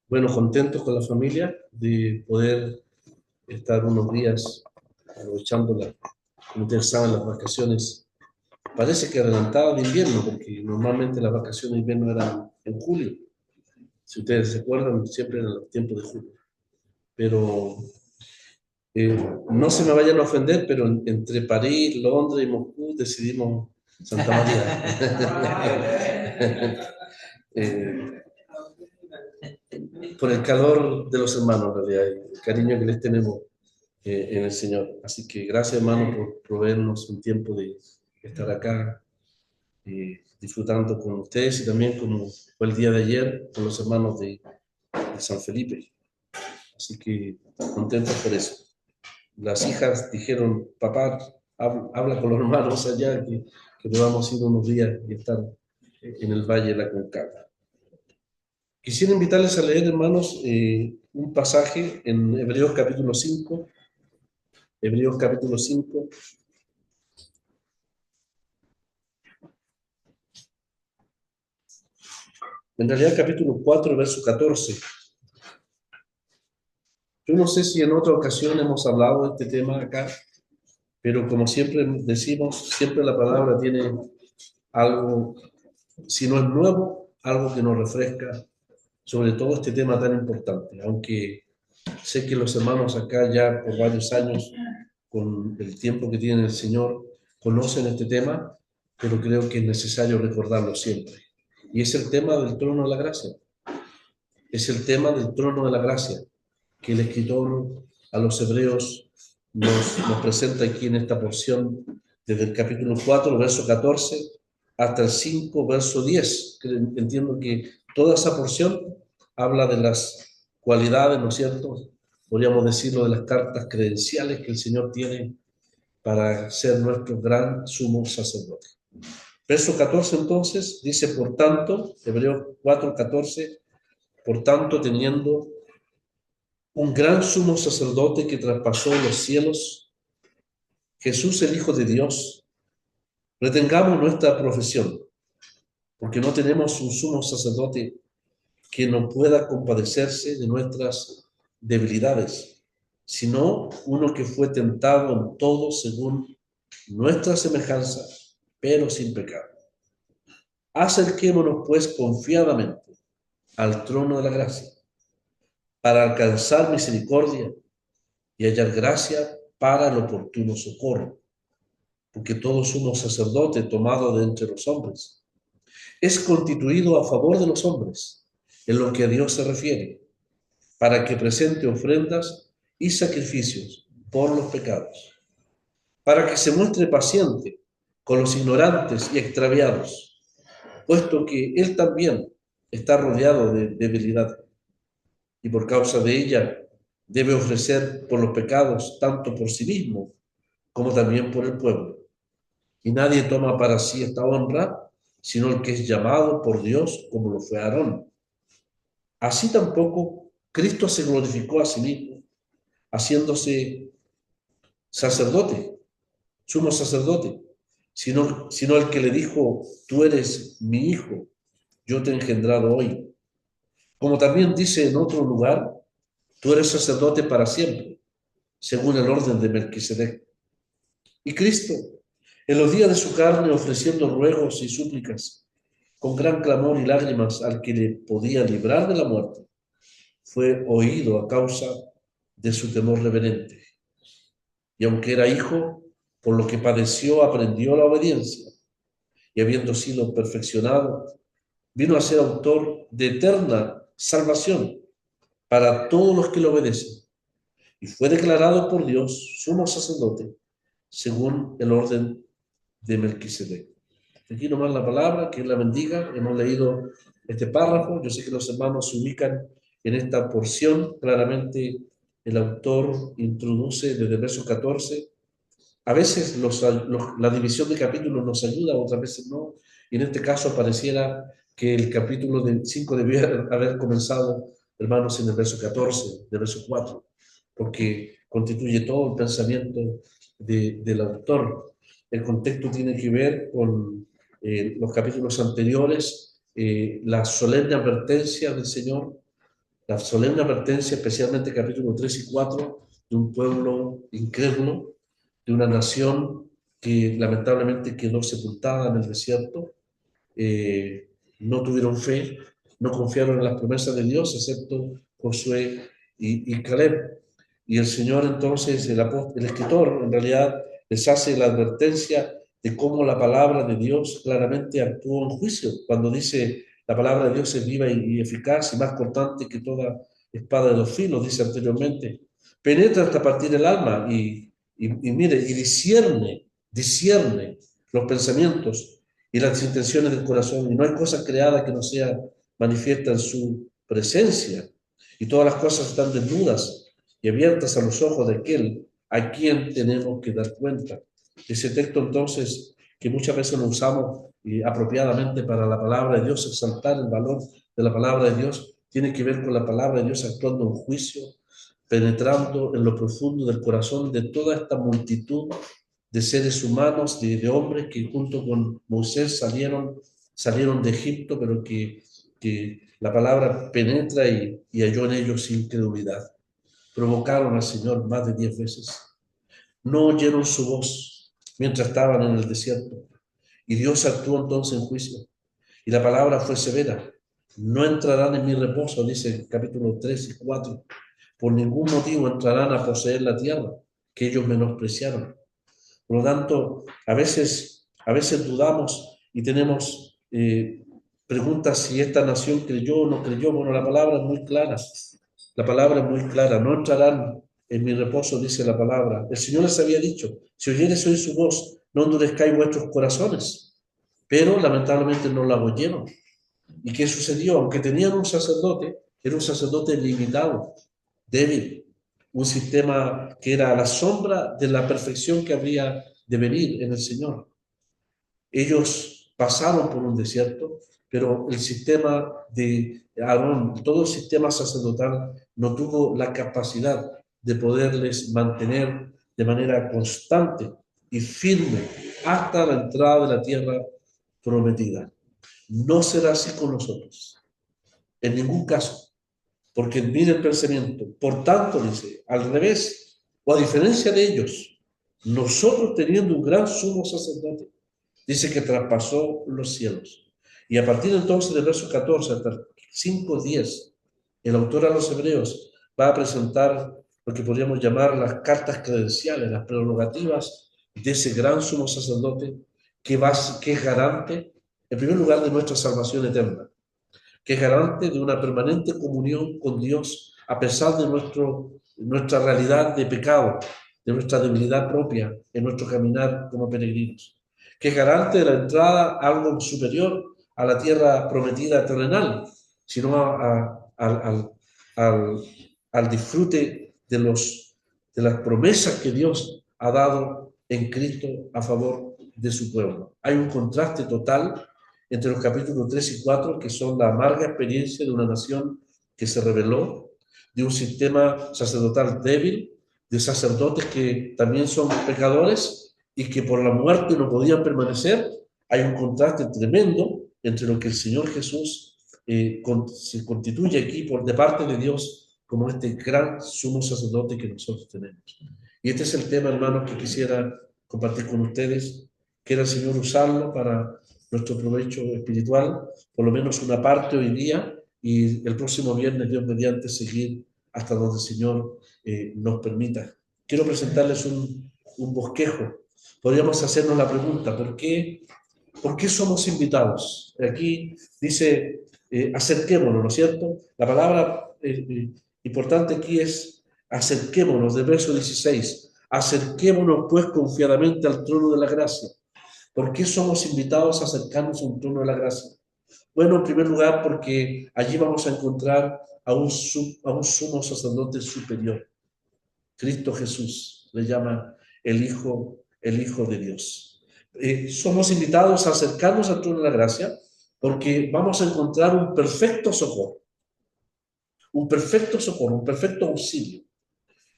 Bueno, contentos con la familia de poder estar unos días aprovechando, como ustedes saben, las vacaciones. Parece que adelantadas de invierno, porque normalmente las vacaciones de invierno eran en julio. Si ustedes se acuerdan, siempre eran los tiempos de julio. Pero no se me vayan a ofender, pero entre París, Londres y Moscú decidimos Santa María. Eh, por el calor de los hermanos, en realidad, y el cariño que les tenemos en el Señor. Así que gracias, hermano, por proveernos un tiempo de estar acá disfrutando con ustedes y también como fue el día de ayer con los hermanos de San Felipe. Así que contentos por eso. Las hijas dijeron, papá, habla con los hermanos allá, que podamos ir unos días y estar en el Valle de la Concagua. Quisiera invitarles a leer, hermanos, un pasaje en Hebreos capítulo 5. Hebreos capítulo 5. En realidad capítulo 4, verso 14. Yo no sé si en otra ocasión hemos hablado de este tema acá, pero como siempre decimos, siempre la palabra tiene algo, si no es nuevo, algo que nos refresca, sobre todo este tema tan importante. Aunque sé que los hermanos acá ya por varios años, con el tiempo que tiene el Señor, conocen este tema, pero creo que es necesario recordarlo siempre. Y es el tema del trono de la gracia. Es el tema del trono de la gracia que el escritor a los hebreos nos presenta aquí en esta porción, desde el capítulo 4, verso 14, hasta el 5, verso 10. Entiendo que toda esa porción habla de las cualidades, ¿no es cierto? Podríamos decirlo, de las cartas credenciales que el Señor tiene para ser nuestro gran sumo sacerdote. Verso 14 entonces dice, por tanto, Hebreos 4, 14, por tanto, teniendo un gran sumo sacerdote que traspasó los cielos, Jesús el Hijo de Dios, retengamos nuestra profesión, porque no tenemos un sumo sacerdote que no pueda compadecerse de nuestras debilidades, sino uno que fue tentado en todo según nuestra semejanza, pero sin pecado. Acerquémonos pues confiadamente al trono de la gracia, para alcanzar misericordia y hallar gracia para el oportuno socorro, porque todo sumo sacerdote tomado de entre los hombres es constituido a favor de los hombres, en lo que a Dios se refiere, para que presente ofrendas y sacrificios por los pecados, para que se muestre paciente con los ignorantes y extraviados, puesto que Él también está rodeado de debilidad, y por causa de ella debe ofrecer por los pecados tanto por sí mismo como también por el pueblo. Y nadie toma para sí esta honra, sino el que es llamado por Dios, como lo fue Aarón. Así tampoco Cristo se glorificó a sí mismo, haciéndose sacerdote, sumo sacerdote, sino el que le dijo, tú eres mi hijo, yo te he engendrado hoy. Como también dice en otro lugar, tú eres sacerdote para siempre, según el orden de Melquisedec. Y Cristo, en los días de su carne, ofreciendo ruegos y súplicas, con gran clamor y lágrimas al que le podía librar de la muerte, fue oído a causa de su temor reverente. Y aunque era hijo, por lo que padeció, aprendió la obediencia, y habiendo sido perfeccionado, vino a ser autor de eterna salvación para todos los que le obedecen. Y fue declarado por Dios sumo sacerdote, según el orden de Melquisedec. Aquí nomás la palabra, que Él la bendiga. Hemos leído este párrafo. Yo sé que los hermanos se ubican en esta porción. Claramente el autor introduce desde el verso 14. A veces la división de capítulos nos ayuda, otras veces no. Y en este caso pareciera que el capítulo 5 debía haber comenzado, hermanos, en el verso 14, del verso 4, porque constituye todo el pensamiento del autor. El contexto tiene que ver con los capítulos anteriores, la solemne advertencia del Señor, la solemne advertencia, especialmente capítulo 3 y 4, de un pueblo incrédulo, de una nación que lamentablemente quedó sepultada en el desierto, no tuvieron fe, no confiaron en las promesas de Dios, excepto Josué y Caleb. Y el Señor entonces, el escritor en realidad les hace la advertencia de cómo la palabra de Dios claramente actuó en juicio, cuando dice la palabra de Dios es viva y eficaz y más cortante que toda espada de dos filos, dice anteriormente, penetra hasta partir el alma y mire, y discierne los pensamientos y las intenciones del corazón, y no hay cosa creada que no sea manifiesta en su presencia, y todas las cosas están desnudas y abiertas a los ojos de aquel a quien tenemos que dar cuenta. Ese texto entonces, que muchas veces lo usamos apropiadamente para la palabra de Dios, exaltar el valor de la palabra de Dios, tiene que ver con la palabra de Dios actuando en juicio, penetrando en lo profundo del corazón de toda esta multitud de seres humanos, de hombres que junto con Moisés salieron de Egipto, pero que la palabra penetra y halló en ellos incredulidad. Provocaron al Señor más de 10 veces. No oyeron su voz mientras estaban en el desierto. Y Dios actuó entonces en juicio. Y la palabra fue severa. No entrarán en mi reposo, dice el capítulo 3 y 4. Por ningún motivo entrarán a poseer la tierra que ellos menospreciaron. Por lo tanto, a veces dudamos y tenemos preguntas si esta nación creyó o no creyó. Bueno, la palabra es muy clara. La palabra es muy clara. No entrarán en mi reposo, dice la palabra. El Señor les había dicho, si oyeres hoy su voz, no endurezcáis vuestros corazones. Pero lamentablemente no la oyeron. ¿Y qué sucedió? Aunque tenían un sacerdote, era un sacerdote limitado, débil, un sistema que era a la sombra de la perfección que habría de venir en el Señor. Ellos pasaron por un desierto, pero el sistema de Aarón, todo el sistema sacerdotal, no tuvo la capacidad de poderles mantener de manera constante y firme hasta la entrada de la tierra prometida. No será así con nosotros, en ningún caso, porque mire el pensamiento. Por tanto, dice, al revés, o a diferencia de ellos, nosotros teniendo un gran sumo sacerdote, dice que traspasó los cielos. Y a partir entonces del verso 14 hasta el 5:10, el autor a los Hebreos va a presentar lo que podríamos llamar las cartas credenciales, las prerrogativas de ese gran sumo sacerdote que es garante, en primer lugar, de nuestra salvación eterna, que es garante de una permanente comunión con Dios a pesar de nuestra realidad de pecado, de nuestra debilidad propia en nuestro caminar como peregrinos, que es garante de la entrada a algo superior a la tierra prometida terrenal, sino al, al disfrute de las promesas que Dios ha dado en Cristo a favor de su pueblo. Hay un contraste total entre los capítulos 3 y 4, que son la amarga experiencia de una nación que se rebeló, de un sistema sacerdotal débil, de sacerdotes que también son pecadores y que por la muerte no podían permanecer. Hay un contraste tremendo entre lo que el Señor Jesús se constituye aquí de parte de Dios como este gran sumo sacerdote que nosotros tenemos. Y este es el tema, hermanos, que quisiera compartir con ustedes. Quiera el Señor usarlo para nuestro provecho espiritual, por lo menos una parte hoy día, y el próximo viernes, Dios mediante, seguir hasta donde el Señor nos permita. Quiero presentarles un bosquejo. Podríamos hacernos la pregunta, ¿por qué somos invitados? Aquí dice, acerquémonos, ¿no es cierto? La palabra importante aquí es acerquémonos, del verso 16. Acerquémonos pues confiadamente al trono de la gracia. ¿Por qué somos invitados a acercarnos a un trono de la gracia? Bueno, en primer lugar, porque allí vamos a encontrar a un sumo sacerdote superior. Cristo Jesús le llama el Hijo de Dios. Somos invitados a acercarnos al trono de la gracia porque vamos a encontrar un perfecto auxilio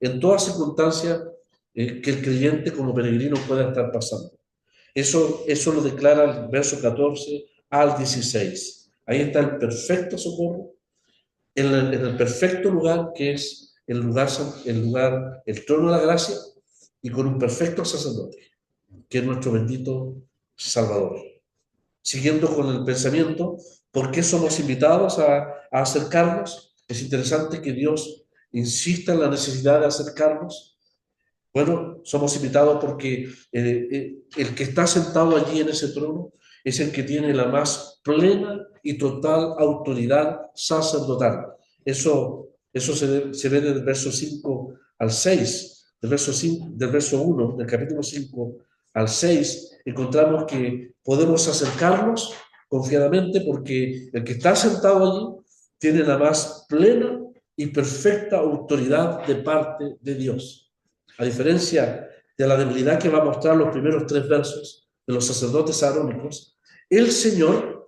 en toda circunstancia que el creyente como peregrino pueda estar pasando. Eso lo declara el verso 14 al 16. Ahí está el perfecto socorro, en el perfecto lugar que es el trono de la gracia, y con un perfecto sacerdote, que es nuestro bendito Salvador. Siguiendo con el pensamiento, ¿por qué somos invitados a acercarnos? Es interesante que Dios insista en la necesidad de acercarnos. Bueno, somos invitados porque el que está sentado allí en ese trono es el que tiene la más plena y total autoridad sacerdotal. Eso se ve del verso 5 al 6, del verso 1 del capítulo 5 al 6, encontramos que podemos acercarnos confiadamente porque el que está sentado allí tiene la más plena y perfecta autoridad de parte de Dios. A diferencia de la debilidad que va a mostrar los primeros 3 versos de los sacerdotes arónicos, el Señor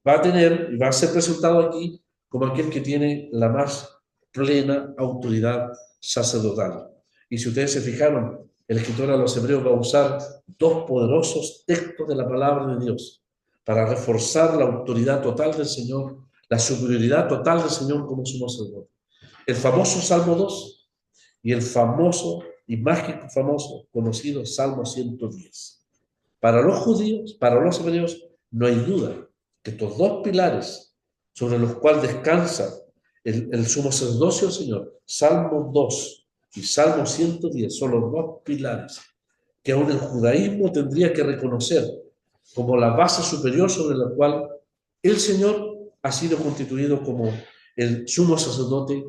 va a tener y va a ser presentado aquí como aquel que tiene la más plena autoridad sacerdotal. Y si ustedes se fijaron, el escritor a los hebreos va a usar 2 poderosos textos de la palabra de Dios para reforzar la autoridad total del Señor, la superioridad total del Señor como sumo sacerdote. El famoso Salmo 2 y el famoso y más que famoso, conocido Salmo 110. Para los judíos, para los hebreos, no hay duda que estos 2 pilares sobre los cuales descansa el sumo sacerdocio del Señor, Salmo 2 y Salmo 110, son los 2 pilares que aún el judaísmo tendría que reconocer como la base superior sobre la cual el Señor ha sido constituido como el sumo sacerdote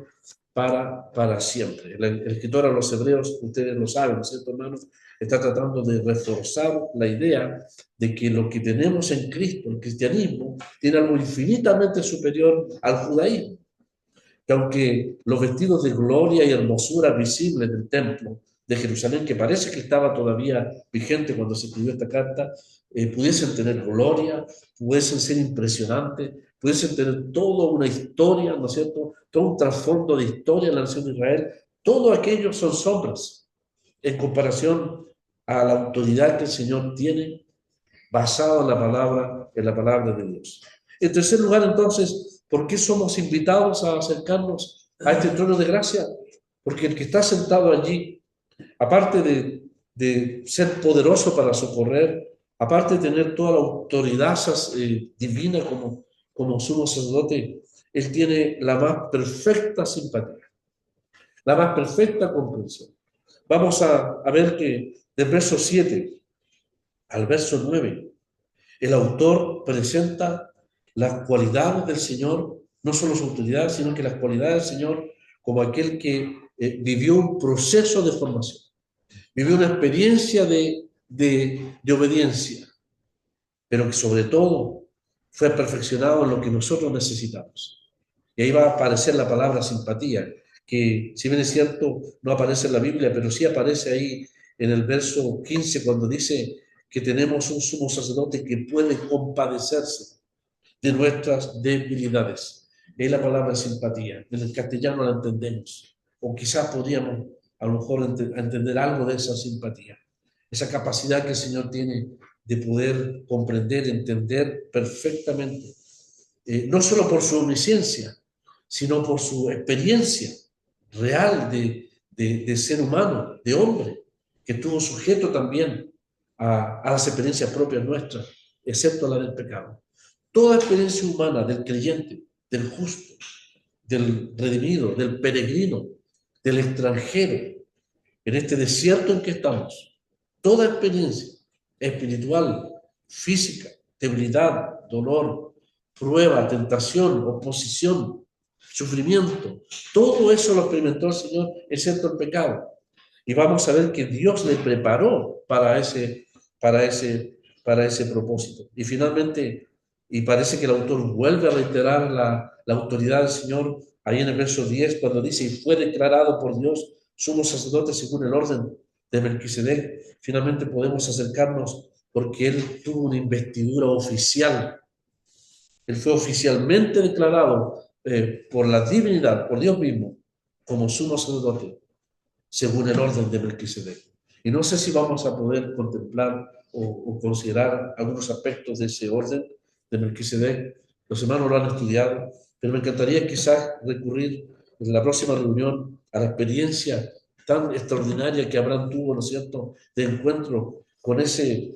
para siempre. El escritor a los hebreos, ustedes lo saben, ¿no es cierto, hermanos? Está tratando de reforzar la idea de que lo que tenemos en Cristo, el cristianismo, tiene algo infinitamente superior al judaísmo. Que aunque los vestidos de gloria y hermosura visibles del templo de Jerusalén, que parece que estaba todavía vigente cuando se escribió esta carta, pudiesen tener gloria, pudiesen ser impresionantes, pudiesen tener toda una historia, ¿no es cierto? Todo un trasfondo de historia en la nación de Israel. Todo aquello son sombras en comparación a la autoridad que el Señor tiene basado en la palabra de Dios. En tercer lugar, entonces, ¿por qué somos invitados a acercarnos a este trono de gracia? Porque el que está sentado allí, aparte de ser poderoso para socorrer, aparte de tener toda la autoridad divina como sumo sacerdote, él tiene la más perfecta simpatía, la más perfecta comprensión. Vamos a ver que del verso 7 al verso 9, el autor presenta las cualidades del Señor, no solo su autoridad, sino que las cualidades del Señor como aquel que vivió un proceso de formación, vivió una experiencia de obediencia, pero que sobre todo fue perfeccionado en lo que nosotros necesitamos. Y ahí va a aparecer la palabra simpatía, que si bien es cierto, no aparece en la Biblia, pero sí aparece ahí en el verso 15 cuando dice que tenemos un sumo sacerdote que puede compadecerse de nuestras debilidades. Es la palabra simpatía. En el castellano la entendemos. O quizás podríamos a lo mejor entender algo de esa simpatía. Esa capacidad que el Señor tiene de poder comprender, entender perfectamente, no solo por su omnisciencia, sino por su experiencia real de ser humano, de hombre, que estuvo sujeto también a las experiencias propias nuestras, excepto la del pecado. Toda experiencia humana del creyente, del justo, del redimido, del peregrino, del extranjero, en este desierto en que estamos, toda experiencia espiritual, física, debilidad, dolor, prueba, tentación, oposición, sufrimiento, todo eso lo experimentó el Señor, excepto el pecado. Y vamos a ver que Dios le preparó para ese propósito. Y finalmente, y parece que el autor vuelve a reiterar la autoridad del Señor ahí en el verso 10, cuando dice, y fue declarado por Dios sumo sacerdote según el orden de Melquisedec. Finalmente podemos acercarnos porque él tuvo una investidura oficial. Él fue oficialmente declarado por la divinidad, por Dios mismo, como sumo sacerdote según el orden de Melquisedec. Y no sé si vamos a poder contemplar o considerar algunos aspectos de ese orden de Melquisedec, los hermanos lo han estudiado, pero me encantaría quizás recurrir en la próxima reunión a la experiencia tan extraordinaria que Abraham tuvo, ¿no es cierto?, de encuentro con ese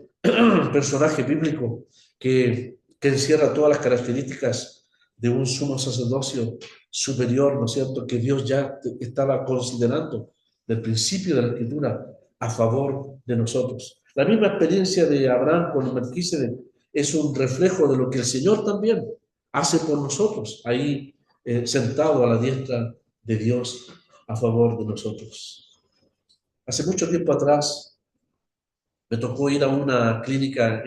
personaje bíblico que encierra todas las características de un sumo sacerdocio superior, ¿no es cierto?, que Dios ya estaba considerando del principio de la Escritura a favor de nosotros. La misma experiencia de Abraham con Melquisedec es un reflejo de lo que el Señor también hace por nosotros, ahí sentado a la diestra de Dios a favor de nosotros. Hace mucho tiempo atrás me tocó ir a una clínica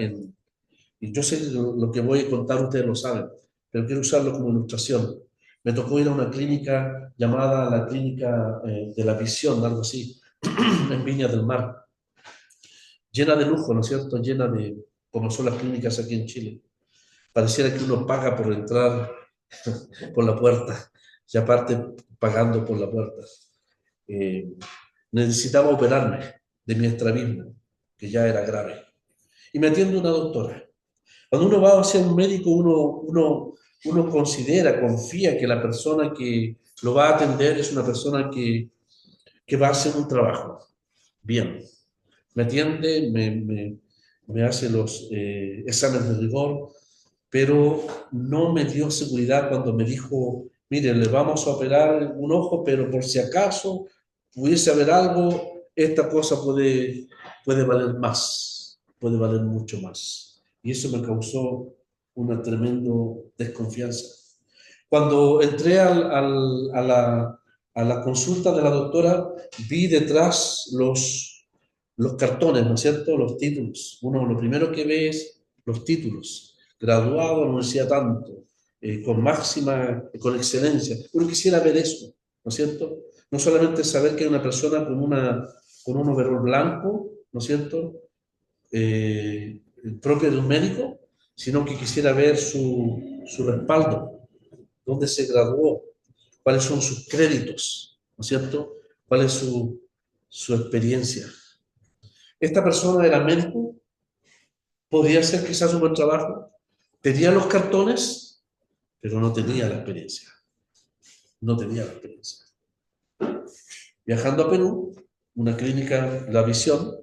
y yo sé lo que voy a contar, ustedes lo saben, pero quiero usarlo como ilustración. Me tocó ir a una clínica llamada la Clínica de la Visión, algo así, en Viña del Mar, llena de lujo, ¿no es cierto? Llena de, como son las clínicas aquí en Chile. Pareciera que uno paga por entrar por la puerta, y aparte pagando por la puerta. Eh, Necesitaba operarme de mi estrabismo, que ya era grave. Y me atiende una doctora. Cuando uno va hacia un médico, uno considera, confía que la persona que lo va a atender es una persona que va a hacer un trabajo. Bien, me atiende, me hace los exámenes de rigor, pero no me dio seguridad cuando me dijo, mire, le vamos a operar un ojo, pero por si acaso pudiese haber algo, esta cosa puede valer más, puede valer mucho más. Y eso me causó una tremenda desconfianza. Cuando entré a la consulta de la doctora, vi detrás los cartones, ¿no es cierto? Los títulos. Uno lo primero que ve es los títulos. Graduado en la universidad tanto, con máxima, con excelencia. Uno quisiera ver eso, ¿no es cierto? No solamente saber que hay una persona con un overol blanco, ¿no es cierto? Propio de un médico, sino que quisiera ver su respaldo, dónde se graduó, cuáles son sus créditos, ¿no es cierto? ¿Cuál es su experiencia? Esta persona era médico, podía hacer quizás un buen trabajo, tenía los cartones, pero no tenía la experiencia. No tenía la experiencia. Viajando a Perú, una clínica, La Visión,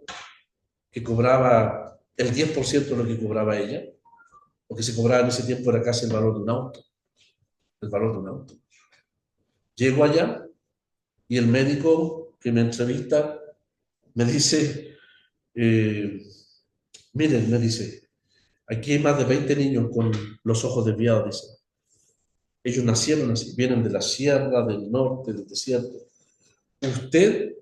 que cobraba el 10% de lo que cobraba ella, lo que se cobraba en ese tiempo era casi el valor de un auto, el valor de un auto. Llego allá y el médico que me entrevista me dice, miren, me dice, aquí hay más de 20 niños con los ojos desviados, dice. Ellos nacieron así, vienen de la sierra, del norte, del desierto. Usted,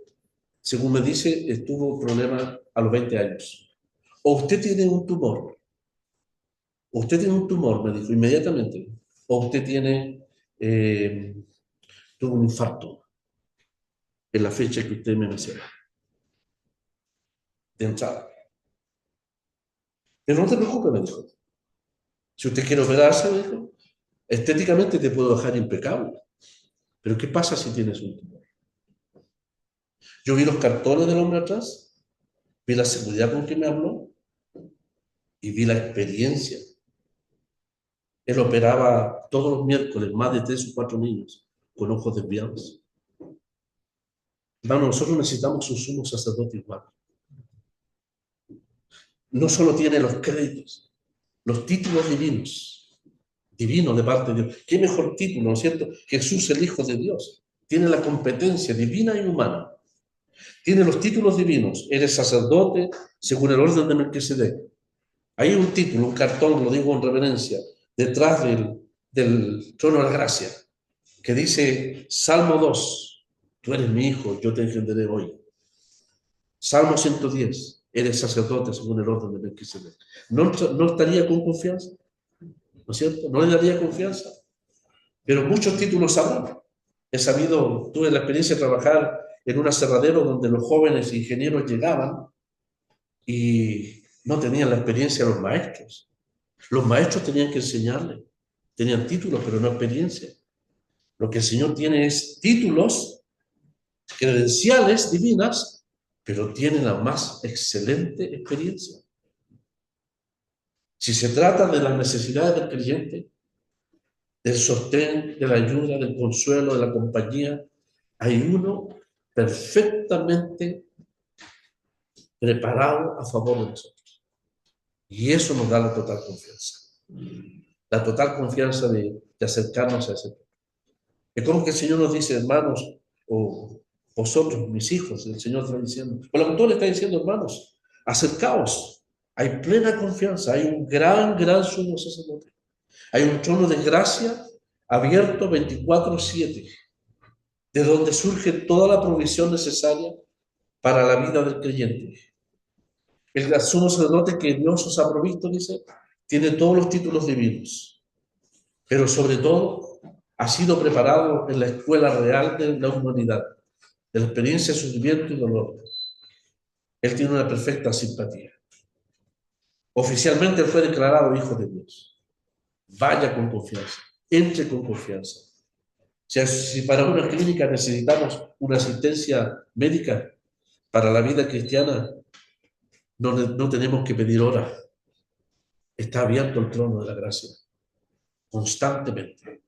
según me dice, tuvo problemas a los 20 años. O usted tiene un tumor, o usted tiene un tumor, me dijo inmediatamente, o usted eh, tuvo un infarto en la fecha que usted me menciona, de entrada. Pero no te preocupes, me dijo. Si usted quiere operarse, me dijo, estéticamente te puedo dejar impecable. Pero ¿qué pasa si tienes un tumor? Yo vi los cartones del hombre atrás, vi la seguridad con que me habló y vi la experiencia. Él operaba todos los miércoles más de 3 o 4 niños con ojos desviados. Hermano, nosotros necesitamos un sumo sacerdote igual. No solo tiene los créditos, los títulos divinos de parte de Dios. ¿Qué mejor título, no es cierto? Jesús, el Hijo de Dios. Tiene la competencia divina y humana. Tiene los títulos divinos. Eres sacerdote según el orden de Melquisedec. Hay un título, un cartón, lo digo en reverencia, detrás del trono de la gracia, que dice Salmo 2, tú eres mi hijo, yo te engendraré hoy. Salmo 110, eres sacerdote según el orden de Melquisedec. ¿No estaría con confianza? ¿No es cierto? ¿No le daría confianza? Pero muchos títulos habrán. He sabido, tuve la experiencia de trabajar en un aserradero donde los jóvenes ingenieros llegaban y no tenían la experiencia de los maestros. Los maestros tenían que enseñarle. Tenían títulos, pero no experiencia. Lo que el Señor tiene es títulos, credenciales divinas, pero tiene la más excelente experiencia. Si se trata de las necesidades del creyente, del sostén, de la ayuda, del consuelo, de la compañía. Hay uno perfectamente preparado a favor de nosotros. Y eso nos da la total confianza. La total confianza de acercarnos a ese. Es como que el Señor nos dice, hermanos, o vosotros, mis hijos, el Señor está diciendo, o el autor le está diciendo, hermanos, acercaos. Hay plena confianza, hay un gran sumo sacerdote. Hay un trono de gracia abierto 24/7, de donde surge toda la provisión necesaria para la vida del creyente. El sumo sacerdote que Dios os ha provisto, dice, tiene todos los títulos divinos, pero sobre todo ha sido preparado en la escuela real de la humanidad, de la experiencia de sufrimiento y dolor. Él tiene una perfecta simpatía. Oficialmente él fue declarado hijo de Dios. Vaya con confianza, entre con confianza. O sea, si para una clínica necesitamos una asistencia médica para la vida cristiana, no tenemos que pedir hora. Está abierto el trono de la gracia, constantemente.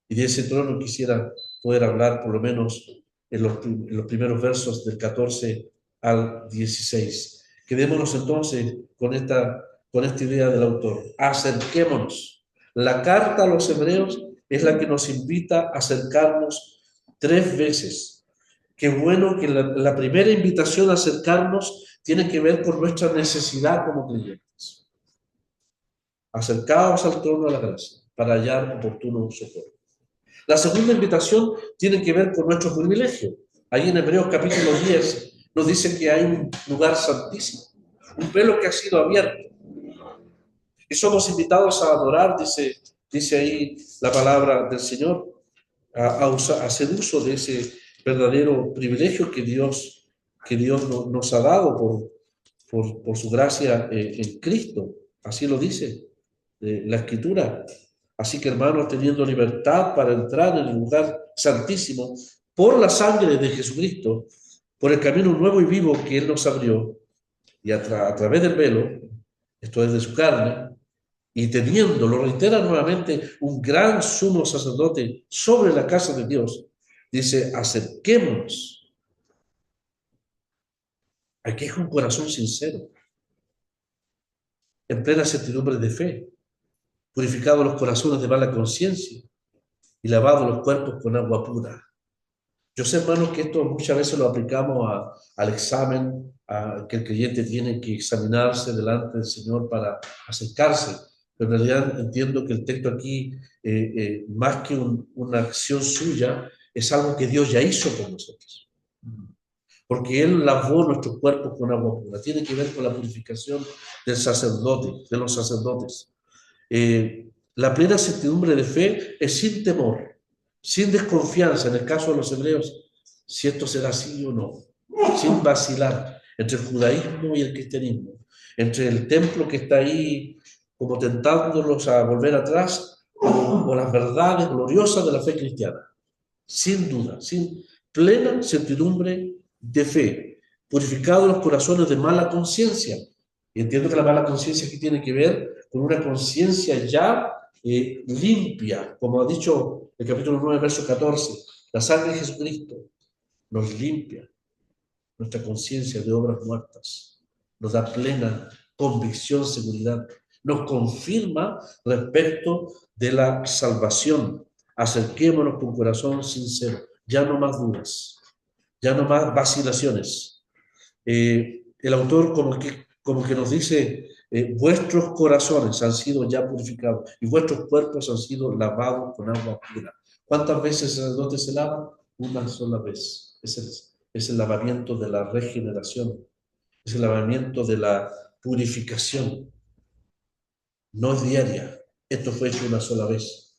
Y de ese trono quisiera poder hablar por lo menos en los primeros versos del 14 al 16. Quedémonos entonces con esta idea del autor. Acerquémonos. La carta a los hebreos es la que nos invita a acercarnos 3 veces. Qué bueno que la primera invitación a acercarnos tiene que ver con nuestra necesidad como creyentes. Acercaos al trono de la gracia para hallar oportuno socorro. La segunda invitación tiene que ver con nuestro privilegio. Ahí en Hebreos capítulo 10 nos dice que hay un lugar santísimo, un velo que ha sido abierto. Y somos invitados a adorar, dice ahí la palabra del Señor, a hacer uso de ese verdadero privilegio que Dios nos ha dado por su gracia en Cristo. Así lo dice la Escritura. Así que, hermanos, teniendo libertad para entrar en el lugar santísimo por la sangre de Jesucristo, por el camino nuevo y vivo que Él nos abrió, y a través del velo, esto es de su carne, y teniendo, lo reitera nuevamente, un gran sumo sacerdote sobre la casa de Dios, dice, acerquémonos. Aquí es un corazón sincero, en plena certidumbre de fe, purificados los corazones de mala conciencia y lavados los cuerpos con agua pura. Yo sé, hermanos, que esto muchas veces lo aplicamos al examen que el creyente tiene que examinarse delante del Señor para acercarse. Pero en realidad entiendo que el texto aquí, más que una acción suya, es algo que Dios ya hizo por nosotros. Porque Él lavó nuestros cuerpos con agua pura. Tiene que ver con la purificación del sacerdote, de los sacerdotes. La plena certidumbre de fe es sin temor, sin desconfianza, en el caso de los hebreos, si esto será así o no, sin vacilar entre el judaísmo y el cristianismo, entre el templo que está ahí como tentándolos a volver atrás o las verdades gloriosas de la fe cristiana, sin duda, sin plena certidumbre de fe, purificados los corazones de mala conciencia. Y entiendo que la mala conciencia aquí tiene que ver con una conciencia ya limpia, como ha dicho el capítulo 9, verso 14. La sangre de Jesucristo nos limpia nuestra conciencia de obras muertas, nos da plena convicción, seguridad, nos confirma respecto de la salvación. Acerquémonos con corazón sincero, ya no más dudas, ya no más vacilaciones. El autor como que nos dice, vuestros corazones han sido ya purificados y vuestros cuerpos han sido lavados con agua pura. ¿Cuántas veces el sacerdote se lava? Una sola vez. Es el lavamiento de la regeneración, es el lavamiento de la purificación. No es diaria, esto fue hecho una sola vez.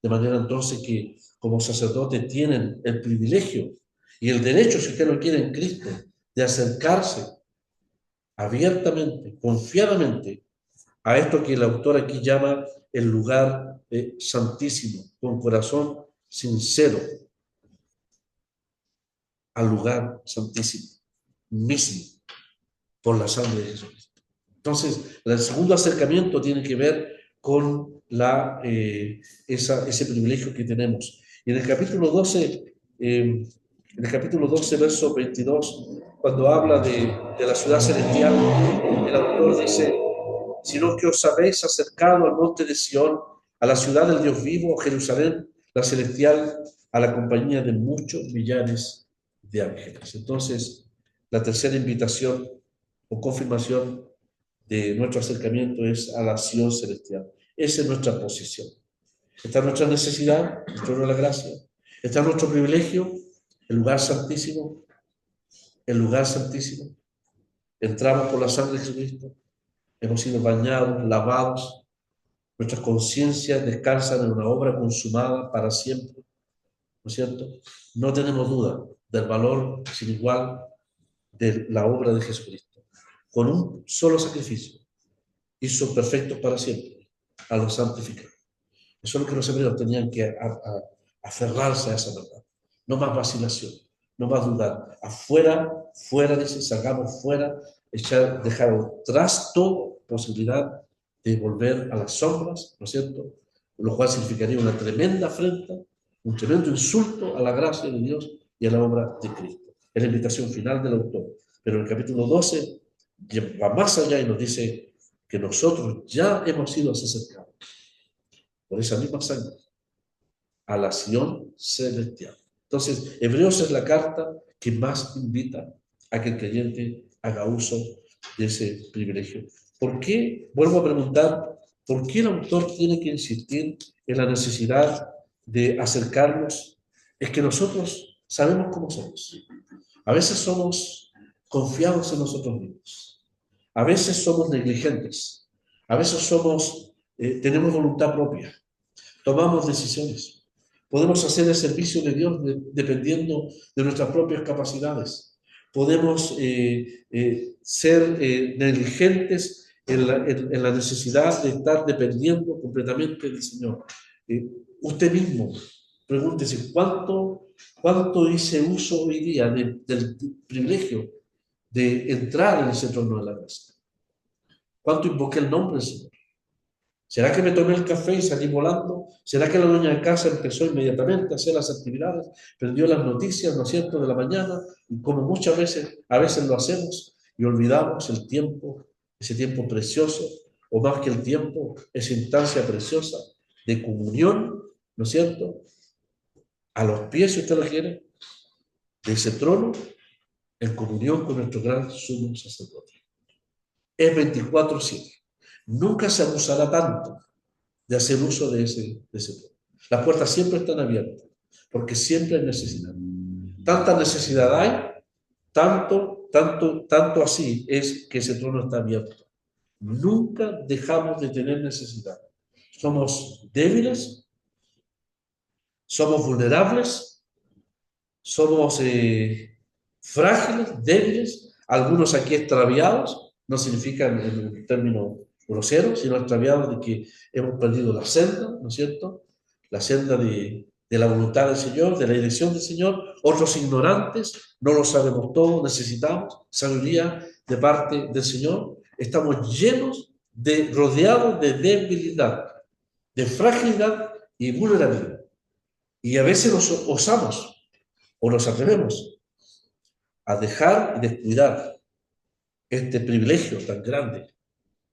De manera entonces que como sacerdotes tienen el privilegio y el derecho, si usted lo quiere en Cristo, de acercarse abiertamente, confiadamente, a esto que el autor aquí llama el lugar santísimo, con corazón sincero, al lugar santísimo mismo, por la sangre de Jesucristo. Entonces, el segundo acercamiento tiene que ver con ese privilegio que tenemos. Y en el capítulo 12, verso 22, cuando habla de la ciudad celestial, el autor dice, sino que os habéis acercado al monte de Sión, a la ciudad del Dios vivo, Jerusalén, la celestial, a la compañía de muchos millares de ángeles. Entonces, la tercera invitación o confirmación de nuestro acercamiento es a la Sión celestial. Esa es nuestra posición. Está nuestra necesidad, el trono de la gracia. Está nuestro privilegio, el lugar santísimo, el lugar santísimo. Entramos por la sangre de Jesucristo, hemos sido bañados, lavados, nuestras conciencias descansan en una obra consumada para siempre, ¿no es cierto? No tenemos duda del valor sin igual de la obra de Jesucristo. Con un solo sacrificio hizo perfectos para siempre a los santificados. Eso es lo que los hebreos tenían que aferrarse a esa verdad. No más vacilación, no más dudar. Afuera, fuera, dice, salgamos fuera, dejar atrás toda posibilidad de volver a las sombras, ¿no es cierto? Lo cual significaría una tremenda afrenta, un tremendo insulto a la gracia de Dios y a la obra de Cristo. Es la invitación final del autor. Pero el capítulo 12 va más allá y nos dice que nosotros ya hemos sido acercados por esa misma sangre a la Sion celestial. Entonces, Hebreos es la carta que más invita a que el creyente haga uso de ese privilegio. ¿Por qué? Vuelvo a preguntar, ¿por qué el autor tiene que insistir en la necesidad de acercarnos? Es que nosotros sabemos cómo somos. A veces somos confiados en nosotros mismos. A veces somos negligentes. A veces tenemos voluntad propia. Tomamos decisiones. Podemos hacer el servicio de Dios dependiendo de nuestras propias capacidades. Podemos ser negligentes en la necesidad de estar dependiendo completamente del Señor. Usted mismo, pregúntese, ¿cuánto hice uso hoy día del privilegio de entrar en ese trono de la gracia? ¿Cuánto invoqué el nombre del Señor? ¿Será que me tomé el café y salí volando? ¿Será que la dueña de casa empezó inmediatamente a hacer las actividades, prendió las noticias, ¿no es cierto?, de la mañana? Y como muchas veces, a veces lo hacemos y olvidamos el tiempo, ese tiempo precioso, o más que el tiempo, esa instancia preciosa de comunión, ¿no es cierto?, a los pies, si usted lo quiere, de ese trono, en comunión con nuestro gran sumo sacerdote. Es 24/7. Nunca se abusará tanto de hacer uso de ese trono. Las puertas siempre están abiertas, porque siempre hay necesidad. Tanta necesidad hay, tanto así es que ese trono está abierto. Nunca dejamos de tener necesidad. Somos débiles, somos vulnerables, somos frágiles, débiles, algunos aquí extraviados, no significa en el término grosero, sino extraviados de que hemos perdido la senda, ¿no es cierto? La senda de la voluntad del Señor, de la dirección del Señor, otros ignorantes, no lo sabemos todo, necesitamos sabiduría de parte del Señor, estamos rodeados de debilidad, de fragilidad y vulnerabilidad. Y a veces nos osamos o nos atrevemos a dejar y descuidar este privilegio tan grande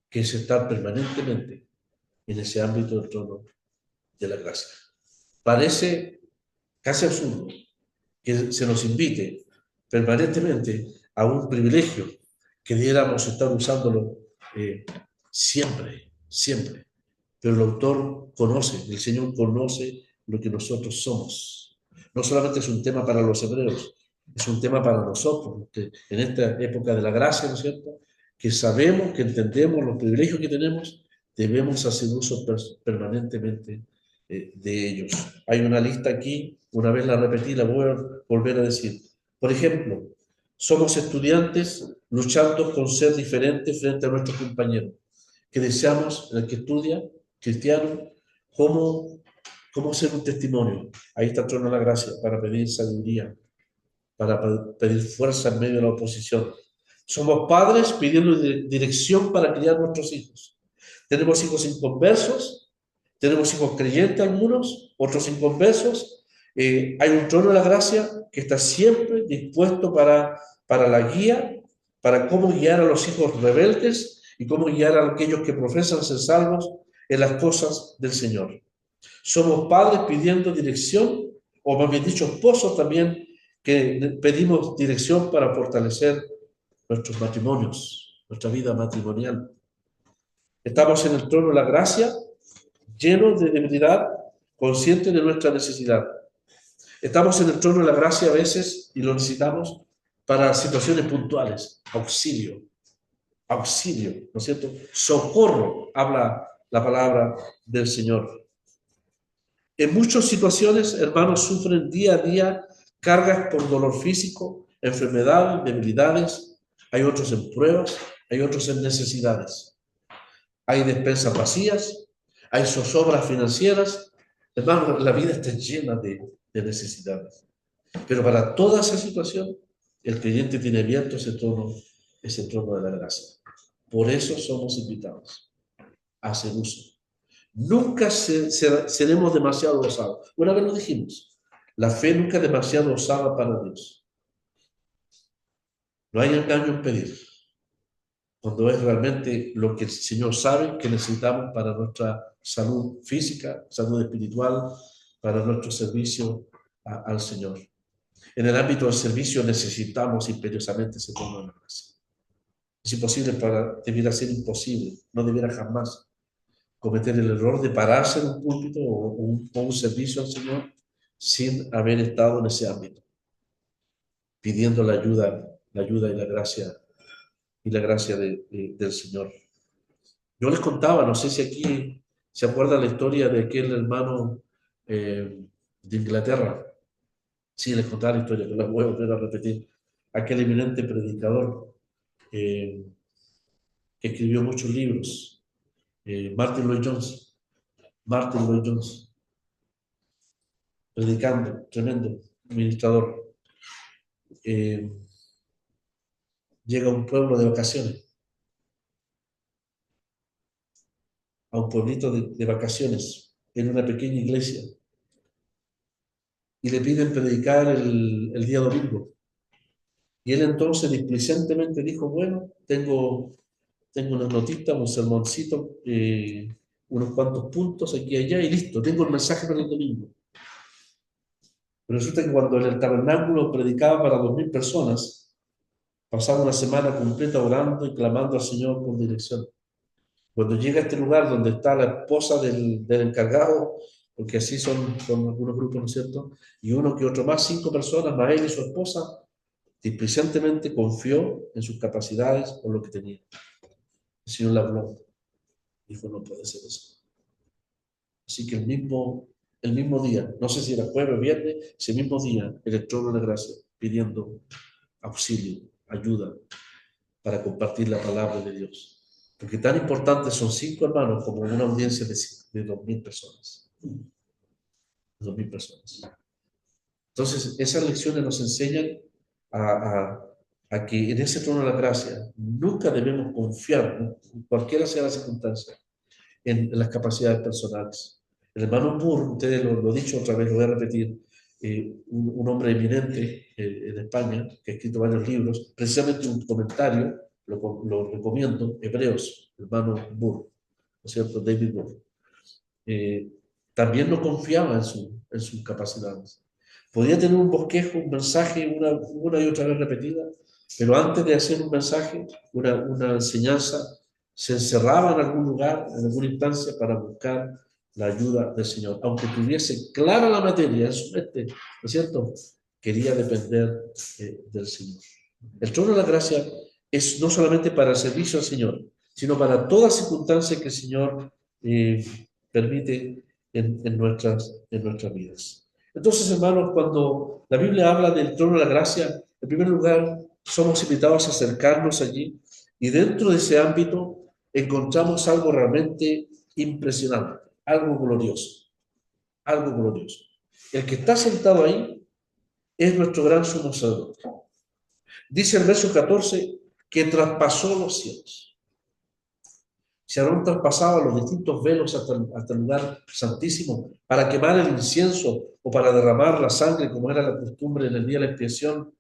que es estar permanentemente en ese ámbito del trono de la gracia. Parece casi absurdo que se nos invite permanentemente a un privilegio que debiéramos estar usándolo siempre, siempre. Pero el autor conoce, el Señor conoce lo que nosotros somos. No solamente es un tema para los hebreos, es un tema para nosotros, que en esta época de la gracia, ¿no es cierto?, que sabemos, que entendemos los privilegios que tenemos, debemos hacer uso permanentemente de ellos. Hay una lista aquí, una vez la repetí, la voy a volver a decir. Por ejemplo, somos estudiantes luchando con ser diferentes frente a nuestros compañeros, que deseamos, el que estudia, cristiano, cómo ser un testimonio. Ahí está el trono de la gracia, para pedir sabiduría, para pedir fuerza en medio de la oposición. Somos padres pidiendo dirección para criar nuestros hijos. Tenemos hijos inconversos Tenemos hijos creyentes algunos, otros inconversos. Hay un trono de la gracia que está siempre dispuesto para la guía, para cómo guiar a los hijos rebeldes y cómo guiar a aquellos que profesan ser salvos en las cosas del Señor. Somos padres pidiendo dirección, o más bien dicho, esposos también, que pedimos dirección para fortalecer nuestros matrimonios, nuestra vida matrimonial. Estamos en el trono de la gracia, llenos de debilidad, conscientes de nuestra necesidad. Estamos en el trono de la gracia a veces y lo necesitamos para situaciones puntuales, auxilio, auxilio, ¿no es cierto? Socorro, habla la palabra del Señor. En muchas situaciones, hermanos, sufren día a día cargas por dolor físico, enfermedades, debilidades. Hay otros en pruebas, hay otros en necesidades. Hay despensas vacías, hay zozobras financieras. Hermanos, la vida está llena de necesidades. Pero para toda esa situación, el creyente tiene abierto ese trono de la gracia. Por eso somos invitados a hacer uso. Nunca seremos demasiado osados. Una vez lo dijimos, la fe nunca es demasiado osada para Dios. No hay engaño en pedir, cuando es realmente lo que el Señor sabe que necesitamos para nuestra salud física, salud espiritual, para nuestro servicio al Señor. En el ámbito del servicio necesitamos imperiosamente ese trono de la gracia. Es imposible, debiera ser imposible, no debiera jamás cometer el error de pararse en un púlpito o un servicio al Señor sin haber estado en ese ámbito, pidiendo la ayuda y la gracia del Señor. Yo les contaba, no sé si aquí se acuerda la historia de aquel hermano de Inglaterra. Sí, les contaba la historia, que la voy a volver a repetir. Aquel eminente predicador que escribió muchos libros, Martin Lloyd Jones. Martin Lloyd Jones, predicando, tremendo ministrador. Llega a un pueblo de vacaciones, a un pueblito de vacaciones, en una pequeña iglesia, y le piden predicar el día domingo. Y él entonces displicentemente dijo, bueno, tengo una notita, un sermoncito, unos cuantos puntos aquí y allá, y listo, tengo el mensaje para el domingo. Pero resulta que cuando en el tabernáculo predicaba para 2000 personas, pasaba una semana completa orando y clamando al Señor por dirección. Cuando llega a este lugar donde está la esposa del encargado, porque así son algunos grupos, ¿no es cierto? Y uno que otro más, 5 personas, más él y su esposa, displicentemente confió en sus capacidades por lo que tenía. El Señor le habló, dijo, no puede ser eso. Así que el mismo día, no sé si era jueves o viernes, ese mismo día, en el trono de gracia, pidiendo auxilio, ayuda, para compartir la palabra de Dios. Porque tan importantes son 5 hermanos como una audiencia de 2000 personas. 2000 personas. Entonces, esas lecciones nos enseñan a que en ese trono de la gracia nunca debemos confiar, ¿no? Cualquiera sea la circunstancia, en las capacidades personales. El hermano Moore, ustedes lo he dicho otra vez, lo voy a repetir, un hombre eminente en España, que ha escrito varios libros, precisamente un comentario, lo recomiendo, Hebreos, hermano Moore, ¿no es cierto? David Moore. También no confiaba en sus capacidades. Podía tener un bosquejo, un mensaje una y otra vez repetida, pero antes de hacer un mensaje, una enseñanza, se encerraba en algún lugar, en alguna instancia, para buscar la ayuda del Señor. Aunque tuviese clara la materia en su mente, ¿no es cierto? Quería depender del Señor. El trono de la gracia es no solamente para el servicio al Señor, sino para toda circunstancia que el Señor permite en nuestras vidas. Entonces, hermanos, cuando la Biblia habla del trono de la gracia, en primer lugar, somos invitados a acercarnos allí y dentro de ese ámbito encontramos algo realmente impresionante, algo glorioso, algo glorioso. El que está sentado ahí es nuestro gran sumo sacerdote. Dice el verso 14 que traspasó los cielos. Si Aarón traspasaba los distintos velos hasta el lugar santísimo para quemar el incienso o para derramar la sangre, como era la costumbre en el día de la expiación,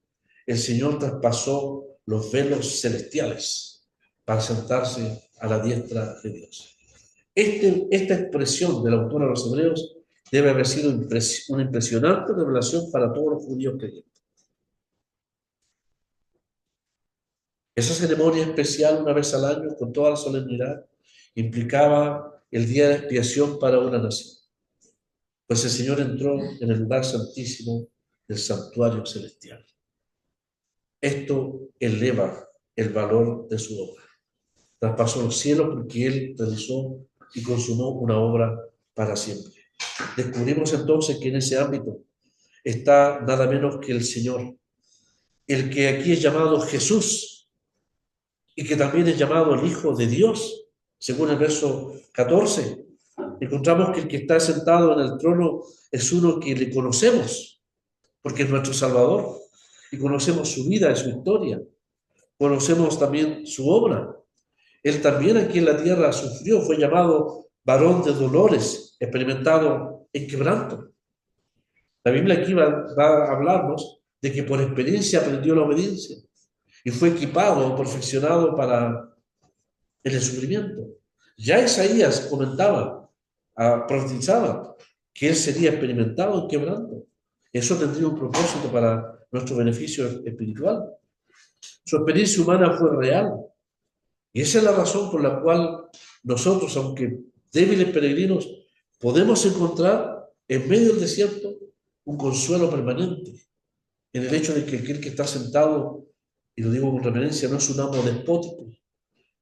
el Señor traspasó los velos celestiales para sentarse a la diestra de Dios. Esta expresión del autor a los Hebreos debe haber sido una impresionante revelación para todos los judíos creyentes. Esa ceremonia especial, una vez al año, con toda la solemnidad, implicaba el día de expiación para una nación, pues el Señor entró en el lugar santísimo del santuario celestial. Esto eleva el valor de su obra. Traspasó los cielos porque Él realizó y consumó una obra para siempre. Descubrimos entonces que en ese ámbito está nada menos que el Señor, el que aquí es llamado Jesús y que también es llamado el Hijo de Dios, según el verso 14. Encontramos que el que está sentado en el trono es uno que le conocemos, porque es nuestro Salvador, y conocemos su vida y su historia, conocemos también su obra. Él también aquí en la tierra sufrió, fue llamado varón de dolores, experimentado en quebranto. La Biblia aquí va a hablarnos de que por experiencia aprendió la obediencia y fue equipado, perfeccionado para el sufrimiento. Ya Isaías comentaba, profetizaba que él sería experimentado en quebranto. Eso tendría un propósito para nuestro beneficio espiritual. Su experiencia humana fue real. Y esa es la razón por la cual nosotros, aunque débiles peregrinos, podemos encontrar en medio del desierto un consuelo permanente en el hecho de que aquel que está sentado, y lo digo con referencia, no es un amo despótico,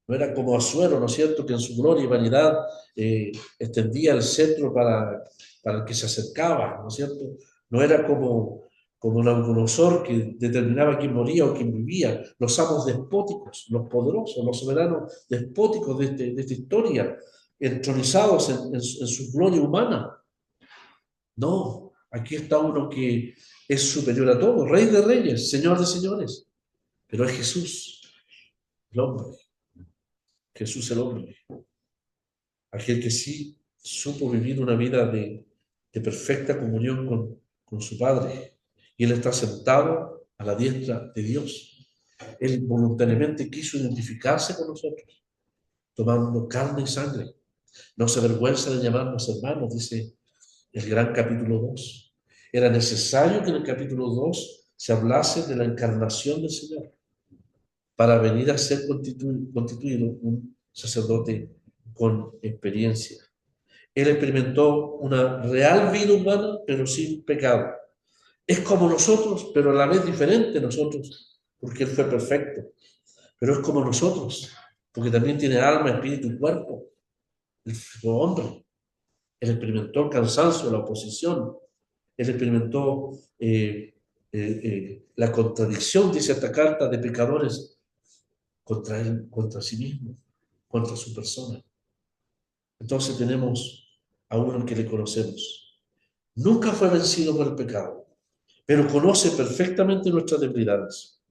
no era como Asuero, ¿no es cierto?, que en su gloria y vanidad extendía el cetro para el que se acercaba, ¿no es cierto? No era como Nabucodonosor que determinaba quién moría o quién vivía, los amos despóticos, los poderosos, los soberanos despóticos de esta historia, entronizados en su gloria humana. No, aquí está uno que es superior a todo, Rey de reyes, Señor de señores, pero es Jesús, el hombre, Jesús el hombre, aquel que sí supo vivir una vida de perfecta comunión con su Padre, y Él está sentado a la diestra de Dios. Él voluntariamente quiso identificarse con nosotros, tomando carne y sangre. No se avergüenza de llamarnos hermanos, dice el gran capítulo 2. Era necesario que en el capítulo 2 se hablase de la encarnación del Señor para venir a ser constituido un sacerdote con experiencia. Él experimentó una real vida humana, pero sin pecado. Es como nosotros, pero a la vez diferente de nosotros, porque Él fue perfecto. Pero es como nosotros, porque también tiene alma, espíritu y cuerpo. Él fue hombre. Él experimentó el cansancio, la oposición. Él experimentó la contradicción, dice esta carta, de pecadores contra él, contra sí mismo, contra su persona. Entonces tenemos a uno que le conocemos. Nunca fue vencido por el pecado, pero conoce perfectamente nuestras debilidades.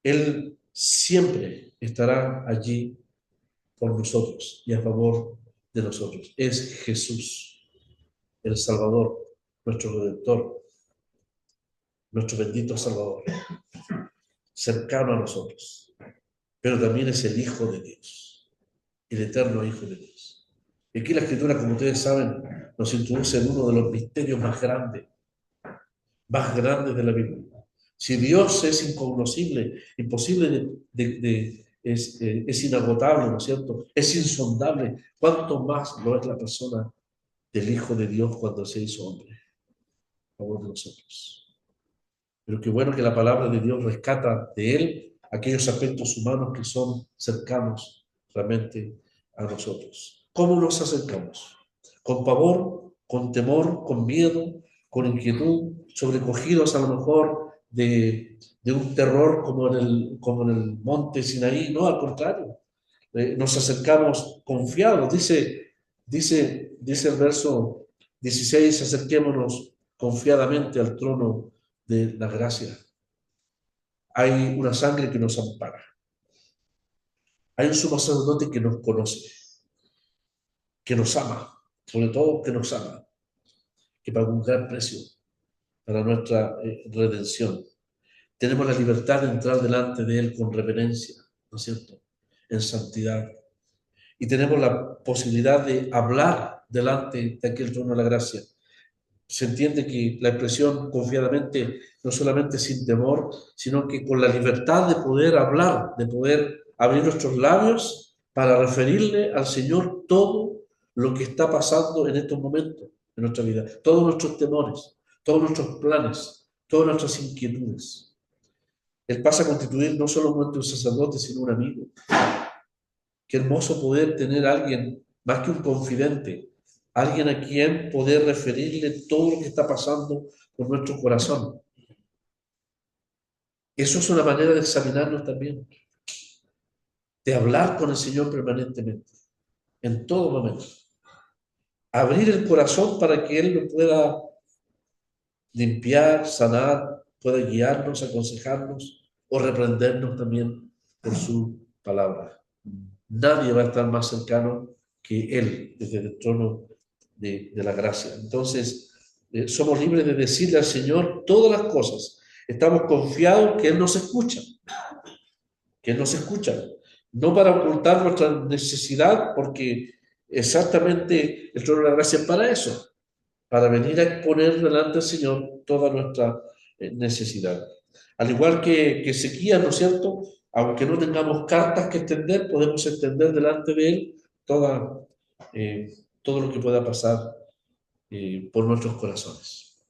Él siempre estará allí por nosotros y a favor de nosotros. Es Jesús, el Salvador, nuestro Redentor, nuestro bendito Salvador, cercano a nosotros, pero también es el Hijo de Dios, el eterno Hijo de Dios. Y aquí la Escritura, como ustedes saben, nos introduce en uno de los misterios más grandes de la Biblia. Si Dios es incognoscible, imposible es inagotable, ¿no es cierto? Es insondable. ¿Cuánto más lo es la persona del Hijo de Dios cuando se hizo hombre? A favor de nosotros. Pero qué bueno que la palabra de Dios rescata de Él aquellos aspectos humanos que son cercanos realmente a nosotros. ¿Cómo nos acercamos? Con pavor, con temor, con miedo, con inquietud, sobrecogidos a lo mejor de un terror como en el monte Sinaí. No, al contrario, nos acercamos confiados. Dice el verso 16, acerquémonos confiadamente al trono de la gracia. Hay una sangre que nos ampara. Hay un sumo sacerdote que nos conoce, que nos ama, sobre todo que nos ama, que pagó un gran precio para nuestra redención. Tenemos la libertad de entrar delante de Él con reverencia, ¿no es cierto? En santidad. Y tenemos la posibilidad de hablar delante de aquel trono de la gracia. Se entiende que la expresión confiadamente, no solamente sin temor, sino que con la libertad de poder hablar, de poder abrir nuestros labios para referirle al Señor todo lo que está pasando en estos momentos de nuestra vida, todos nuestros temores, todos nuestros planes, todas nuestras inquietudes. Él pasa a constituir no solamente un sacerdote, sino un amigo. Qué hermoso poder tener a alguien más que un confidente, alguien a quien poder referirle todo lo que está pasando por nuestro corazón. Eso es una manera de examinarnos también, de hablar con el Señor permanentemente, en todo momento. Abrir el corazón para que Él lo pueda limpiar, sanar, pueda guiarnos, aconsejarnos o reprendernos también por su palabra. Nadie va a estar más cercano que Él desde el trono de la gracia. Entonces, somos libres de decirle al Señor todas las cosas. Estamos confiados que Él nos escucha, que Él nos escucha. No para ocultar nuestra necesidad, porque exactamente el trono de la gracia es para eso, para venir a exponer delante del Señor toda nuestra necesidad. Al igual que Ezequías, ¿no es cierto? Aunque no tengamos cartas que extender, podemos extender delante de Él toda, todo lo que pueda pasar por nuestros corazones.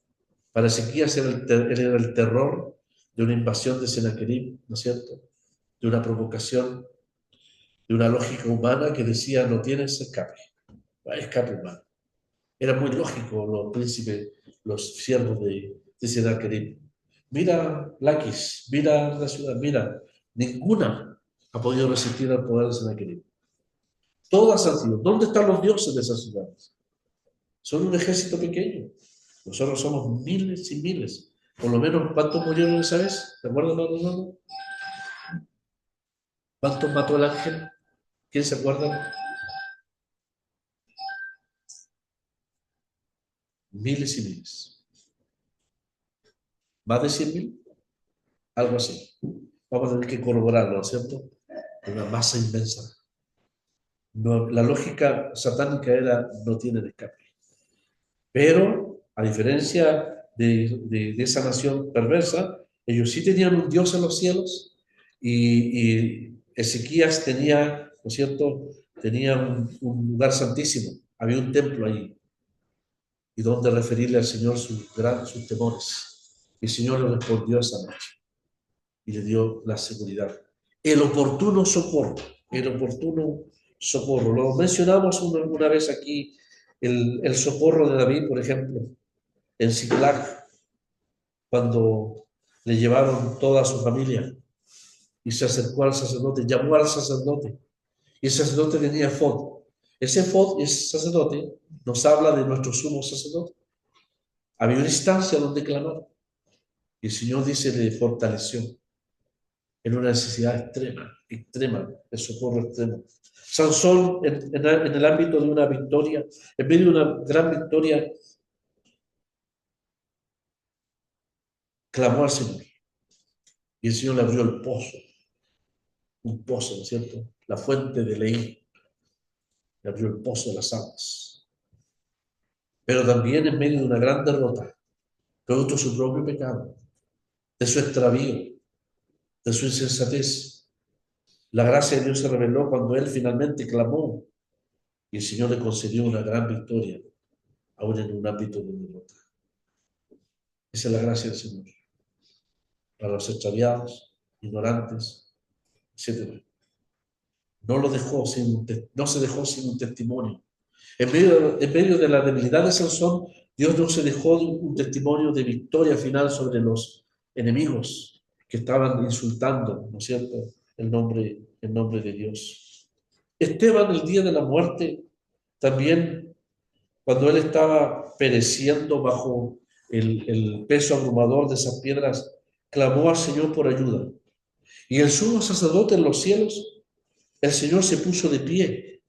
Para Ezequías él era el terror de una invasión de Sennacherib, ¿no es cierto? De una provocación, de una lógica humana que decía no tienes escape, no hay escape humano. Era muy lógico los príncipes, los siervos de Sennacherib. Mira Laquis, mira la ciudad, mira, ninguna ha podido resistir al poder de Sennacherib. Todas han sido. ¿Dónde están los dioses de esas ciudades? Son un ejército pequeño. Nosotros somos miles y miles. Por lo menos, ¿cuántos murieron esa vez? ¿Te acuerdas, hermano? ¿Cuántos mató el ángel? ¿Quién se acuerda? Miles y miles. ¿Más de 100.000? Algo así. Vamos a tener que corroborarlo, ¿no es cierto? Una masa inmensa. No, la lógica satánica era no tienen escape. Pero, a diferencia de esa nación perversa, ellos sí tenían un Dios en los cielos y Ezequías tenía, ¿no es cierto? Tenía un lugar santísimo, había un templo ahí y donde referirle al Señor sus temores. Y el Señor le respondió esa noche y le dio la seguridad. El oportuno socorro, el oportuno socorro. Lo mencionamos una vez aquí, el socorro de David, por ejemplo, en Ziklag, cuando le llevaron toda su familia y se acercó al sacerdote, llamó al sacerdote y el sacerdote tenía efod. Ese efod, ese sacerdote, nos habla de nuestro sumo sacerdote. Había una instancia donde clamar y el Señor dice le fortaleció en una necesidad extrema, extrema, de socorro extremo. Sansón, en el ámbito de una victoria, en medio de una gran victoria, clamó al Señor y el Señor le abrió el pozo, un pozo, ¿no es cierto? La fuente de Leí, le abrió el pozo de las aguas. Pero también en medio de una gran derrota, producto de su propio pecado, de su extravío, de su insensatez, la gracia de Dios se reveló cuando él finalmente clamó y el Señor le concedió una gran victoria, aún en un ámbito de derrota. Esa es la gracia del Señor para los extraviados, ignorantes, etc. No se dejó sin un testimonio. En medio de la debilidad de Sansón, Dios no se dejó un testimonio de victoria final sobre los enemigos que estaban insultando, ¿no es cierto?, el nombre de Dios. Esteban, el día de la muerte, también, cuando él estaba pereciendo bajo el peso abrumador de esas piedras, clamó al Señor por ayuda. Y el sumo sacerdote en los cielos el Señor se puso de pie.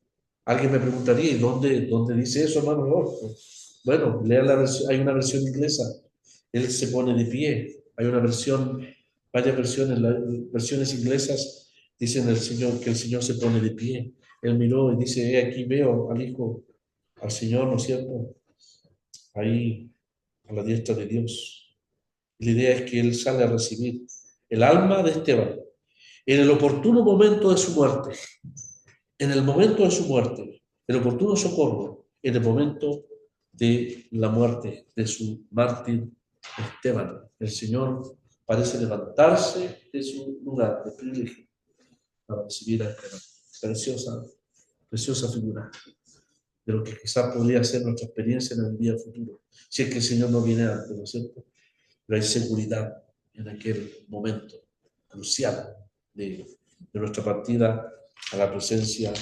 Alguien me preguntaría, ¿y dónde dice eso, hermano Rodolfo? Bueno, lea la versión, hay una versión inglesa. Él se pone de pie. Hay una versión, varias versiones, las versiones inglesas dicen que el Señor se pone de pie. Él miró y dice, aquí veo al Hijo, al Señor, ¿no es cierto? Ahí, a la diestra de Dios. Y la idea es que Él sale a recibir el alma de Esteban en el oportuno momento de su muerte, en el momento de su muerte, el oportuno socorro, en el momento de la muerte de su mártir Esteban. El Señor parece levantarse de su lugar de privilegio para recibir a Esteban. Preciosa, preciosa figura de lo que quizás podría ser nuestra experiencia en el día futuro, si es que el Señor no viene antes, ¿no es cierto? Pero hay seguridad en aquel momento crucial de nuestra partida a la presencia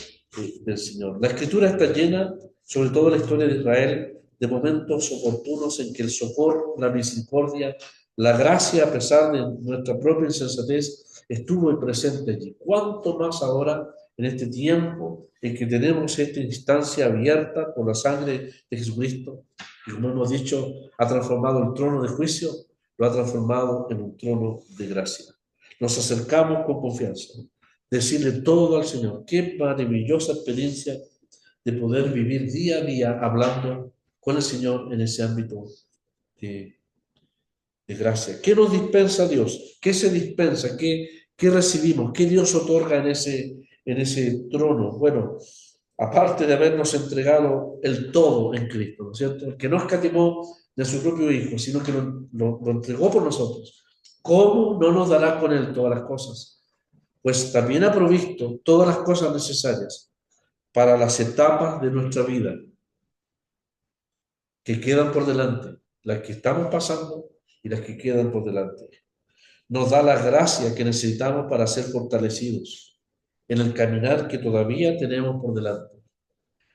del Señor. La Escritura está llena, sobre todo la historia de Israel, de momentos oportunos en que el socorro, la misericordia, la gracia, a pesar de nuestra propia insensatez, estuvo presente allí. ¿Cuánto más ahora, en este tiempo en que tenemos esta instancia abierta por la sangre de Jesucristo, y como hemos dicho, ha transformado el trono de juicio, lo ha transformado en un trono de gracia? Nos acercamos con confianza, decirle todo al Señor. Qué maravillosa experiencia de poder vivir día a día hablando con el Señor en ese ámbito de, de gracia. ¿Qué nos dispensa Dios? ¿Qué se dispensa? ¿Qué recibimos? ¿Qué Dios otorga en ese trono? Bueno, aparte de habernos entregado el todo en Cristo, ¿no es cierto? El que no escatimó de su propio Hijo, sino que lo entregó por nosotros. ¿Cómo no nos dará con Él todas las cosas? Pues también ha provisto todas las cosas necesarias para las etapas de nuestra vida que quedan por delante, las que estamos pasando y las que quedan por delante. Nos da la gracia que necesitamos para ser fortalecidos en el caminar que todavía tenemos por delante.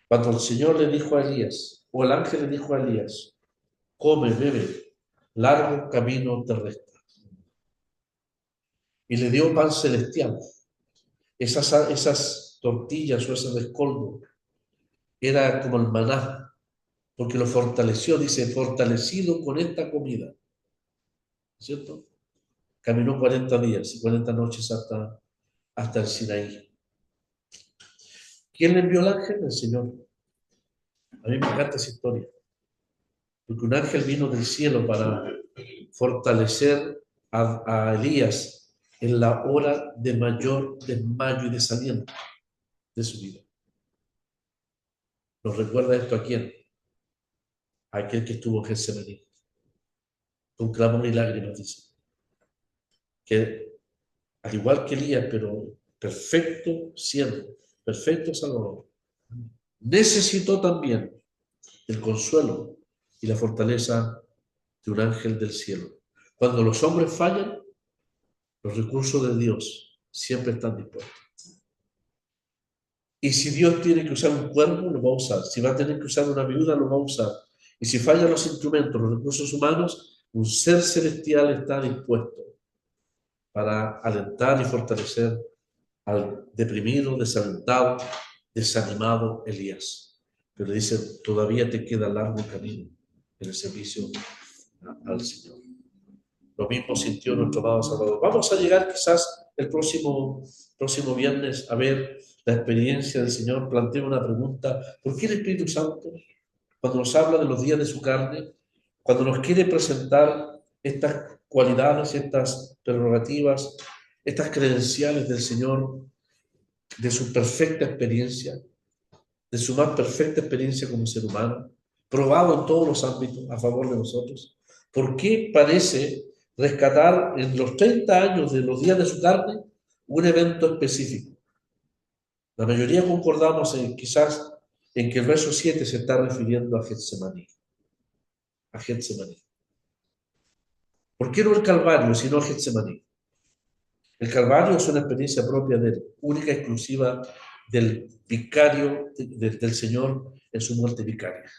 Cuando el Señor le dijo a Elías, o el ángel le dijo a Elías, come, bebe, largo camino te resta. Y le dio pan celestial. Esas tortillas o ese rescoldo era como el maná, porque lo fortaleció, dice, fortalecido con esta comida, ¿cierto? Caminó 40 días y 40 noches hasta el Sinaí. ¿Quién le envió el ángel? El Señor. A mí me encanta esa historia, porque un ángel vino del cielo para fortalecer a Elías en la hora de mayor desmayo y desaliento de su vida. ¿Nos recuerda esto a quién? A aquel que estuvo en Getsemaní, con clamor y lágrimas, dice, que al igual que Elías, pero perfecto siervo, perfecto salvador, necesitó también el consuelo y la fortaleza de un ángel del cielo. Cuando los hombres fallan, los recursos de Dios siempre están dispuestos. Y si Dios tiene que usar un cuervo, lo va a usar. Si va a tener que usar una viuda, lo va a usar. Y si fallan los instrumentos, los recursos humanos, un ser celestial está dispuesto para alentar y fortalecer al deprimido, desalentado, desanimado Elías. Pero le dice, todavía te queda largo camino en el servicio al Señor. Lo mismo sintió nuestro amado Salvador. Vamos a llegar quizás el próximo viernes a ver la experiencia del Señor. Planteo una pregunta. ¿Por qué el Espíritu Santo, cuando nos habla de los días de su carne, cuando nos quiere presentar estas cualidades, estas prerrogativas, estas credenciales del Señor, de su perfecta experiencia, de su más perfecta experiencia como ser humano, probado en todos los ámbitos a favor de nosotros? ¿Por qué parece rescatar en los 30 años de los días de su carne un evento específico? La mayoría concordamos quizás en que el verso 7 se está refiriendo a Getsemaní. A Getsemaní. ¿Por qué no el Calvario, sino a Getsemaní? El Calvario es una experiencia propia de él, única, exclusiva del vicario, del Señor en su muerte vicaria.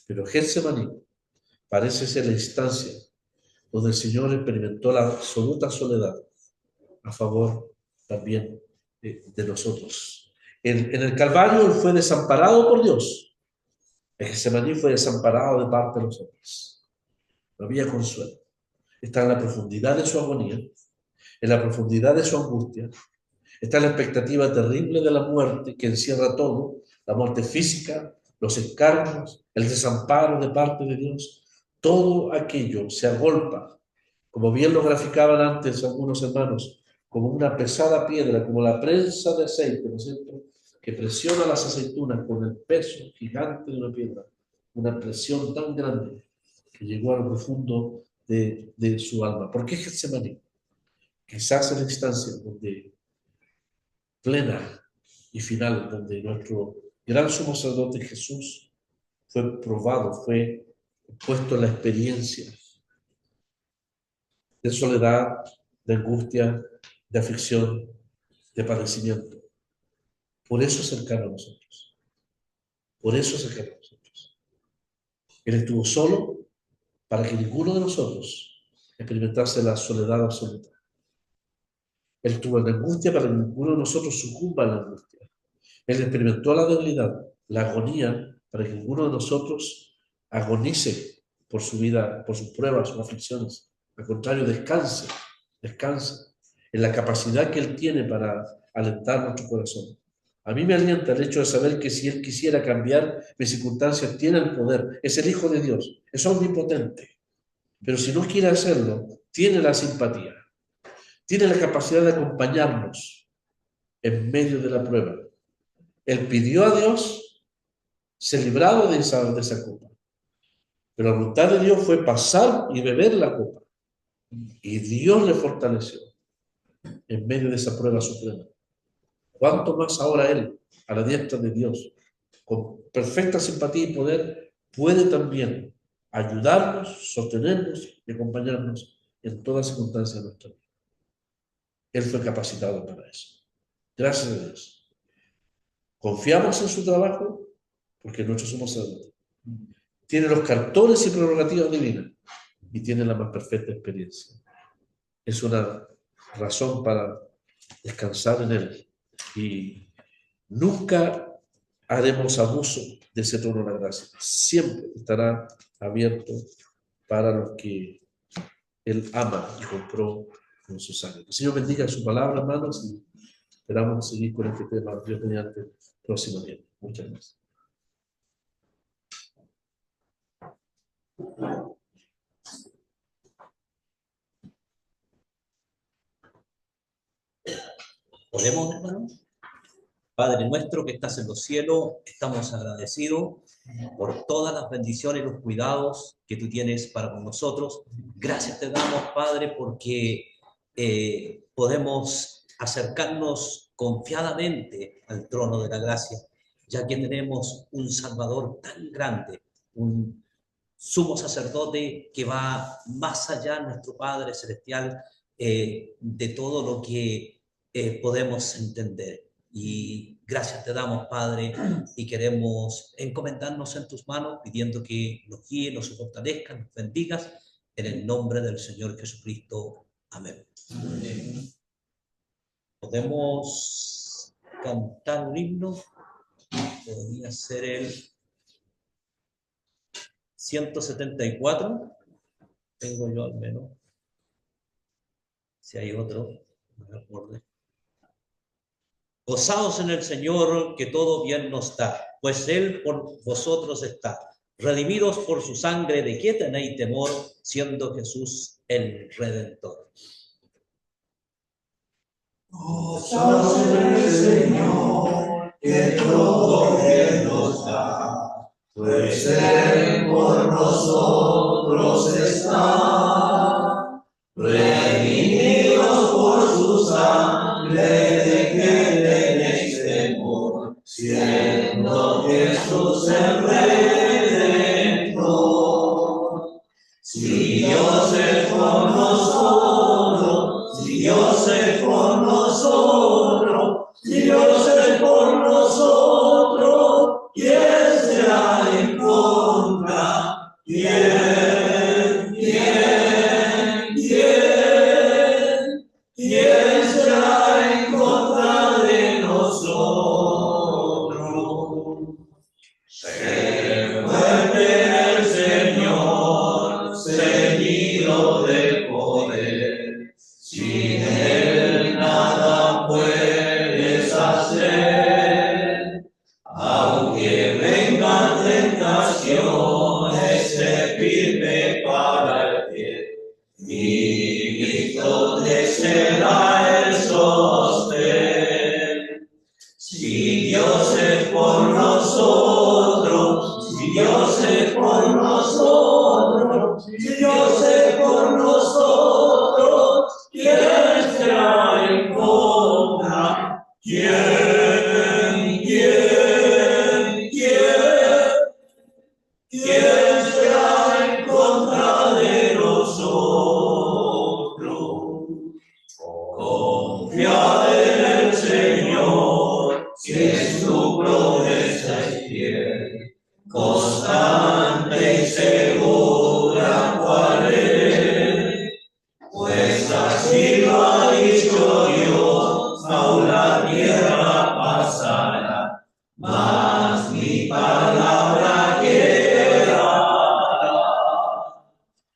Pero Getsemaní parece ser la instancia donde el Señor experimentó la absoluta soledad a favor también de nosotros. En el Calvario Él fue desamparado por Dios. En Getsemaní fue desamparado de parte de los hombres. No había consuelo. Está en la profundidad de su agonía, en la profundidad de su angustia. Está en la expectativa terrible de la muerte que encierra todo, la muerte física, los encargos, el desamparo de parte de Dios. Todo aquello se agolpa, como bien lo graficaban antes algunos hermanos, como una pesada piedra, como la prensa de aceite, ¿no es cierto?, que presiona las aceitunas con el peso gigante de una piedra, una presión tan grande que llegó a lo profundo de su alma. ¿Por qué Getsemaní? Quizás en la instancia donde plena y final, donde nuestro gran sumo sacerdote Jesús fue probado, fue puesto en la experiencia de soledad, de angustia, de aflicción, de padecimiento. Por eso es cercano a nosotros. Por eso es cercano a nosotros. Él estuvo solo para que ninguno de nosotros experimentase la soledad absoluta. Él estuvo en la angustia para que ninguno de nosotros sucumba a la angustia. Él experimentó la debilidad, la agonía, para que ninguno de nosotros agonice por su vida, por sus pruebas, sus aflicciones. Al contrario, descanse en la capacidad que Él tiene para alentar nuestro corazón. A mí me alienta el hecho de saber que si Él quisiera cambiar mis circunstancias, tiene el poder. Es el Hijo de Dios, es omnipotente. Pero si no quiere hacerlo, tiene la simpatía, tiene la capacidad de acompañarnos en medio de la prueba. Él pidió a Dios ser librado de esa copa. Pero la voluntad de Dios fue pasar y beber la copa. Y Dios le fortaleció en medio de esa prueba suprema. ¿Cuánto más ahora Él, a la diestra de Dios, con perfecta simpatía y poder, puede también ayudarnos, sostenernos y acompañarnos en todas circunstancias de nuestra vida? Él fue capacitado para eso. Gracias a Dios. Confiamos en su trabajo porque nosotros somos sacerdotes. Tiene los cartones y prerrogativas divinas y tiene la más perfecta experiencia. Es una razón para descansar en Él y nunca haremos abuso de ese trono de la gracia. Siempre estará abierto para los que Él ama y compró con su sangre. Que el Señor bendiga su palabra, hermanos, y esperamos seguir con este tema Dios mediante el próximo día. Muchas gracias. ¿Podemos, hermanos? Padre nuestro que estás en los cielos, estamos agradecidos por todas las bendiciones y los cuidados que tú tienes para con nosotros. Gracias te damos, Padre, porque podemos acercarnos confiadamente al trono de la gracia, ya que tenemos un Salvador tan grande, un sumo sacerdote que va más allá, nuestro Padre Celestial, de todo lo que podemos entender. Y gracias te damos, Padre, y queremos encomendarnos en tus manos, pidiendo que nos guíe, nos fortalezca, nos bendigas, en el nombre del Señor Jesucristo. Amén. Amén. Podemos cantar un himno, podría ser el 174, tengo yo al menos, si hay otro, no me acuerdo. Gozaos en el Señor, que todo bien nos da, pues Él por vosotros está. Redimidos por su sangre, ¿de qué tenéis temor, siendo Jesús el Redentor? Gozaos en el Señor, que todo bien nos da, pues Él por nosotros está. Redimidos por su sangre, ¿de qué tenéis temor, siendo Jesús el Redentor? Si Dios es por nosotros, si Dios es por nosotros, si Dios es por nosotros, ¿quién será en contra? ¿Quién? ¿Quién? ¿Quién? ¿Quién será en contra de ceñido de poder. Sin él nada puedes hacer. Aunque vengan tentaciones, sé firme para el pie. Y Cristo te será el sostén. Si Dios es por nosotros, si Dios es por nosotros, si Dios es por nosotros, ¿quién será en contra? ¿Quién será en contra de nosotros? Confiad en el Señor, que su promesa es fiel, constante y segura cual es. Pues así lo ha dicho Dios, aún la tierra pasará, mas mi palabra quedará.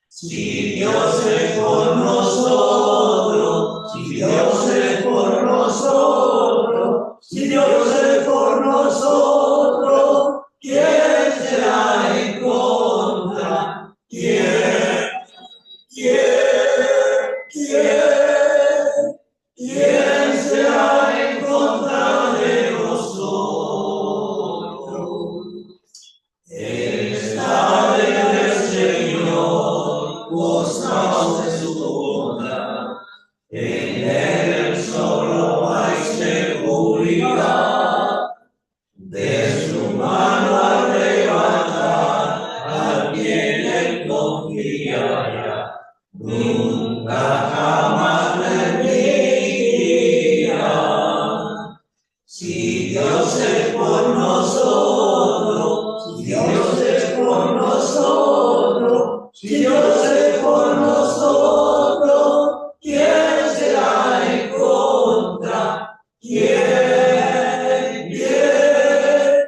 Si Dios es por nosotros, si Dios es por nosotros, si Dios es por nosotros, ¿quién será en contra? ¿Quién será en contra de nosotros? Está en el Señor, gozaos de su bondad. En él solo hay seguridad. De su mano arrebatar a quien él confiará. Nunca jamás terminará. Si Dios es por nosotros, si Dios es por nosotros, si Dios es